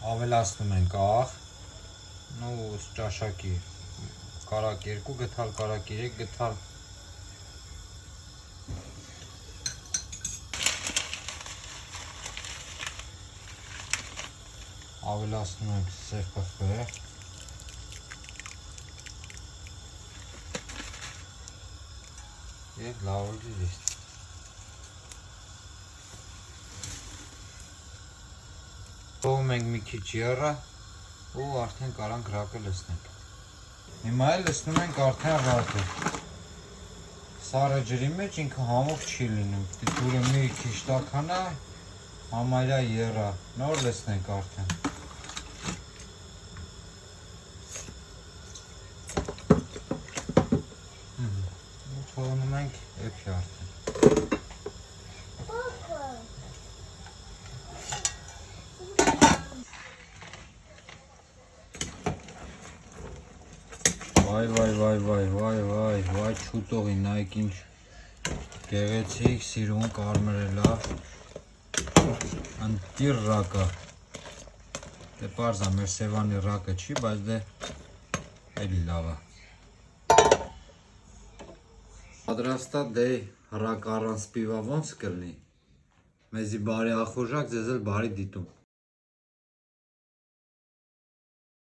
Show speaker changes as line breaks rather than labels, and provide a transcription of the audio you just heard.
ավելացնում ենք աղ, ու ճաշակի կարակ 2 գթալ, կարակ 3 գթալ, ավելացնում ենք սև պղպեղ, և լավորդի լիստ։ Թողում ենք մի քիչ եռը ու արդեն կարանք ռակը լցնենք։ Հիմա էլ լցնում ենք արդեն ռակը։ Սառը ջրի մեջ ինքը համով չի լինում, դուրը մի քիչ տաքանա, համարյա եռա, նոր լցնենք արդեն։ Թողնում ենք էփի արդեն։ Վայ, չուտողի, նայք ինչ գեղեցիկ, սիրուն, կարմրելա, ընտիր ռակը, դե պարզա, մեր սևանի ռակը չի, բայց դե էլի լավա։ Պատրաստա դե ռակ առանց պիվա ոնց կլնի, մեզի բարի ախորժակ, ձեզ էլ բարի դիտում։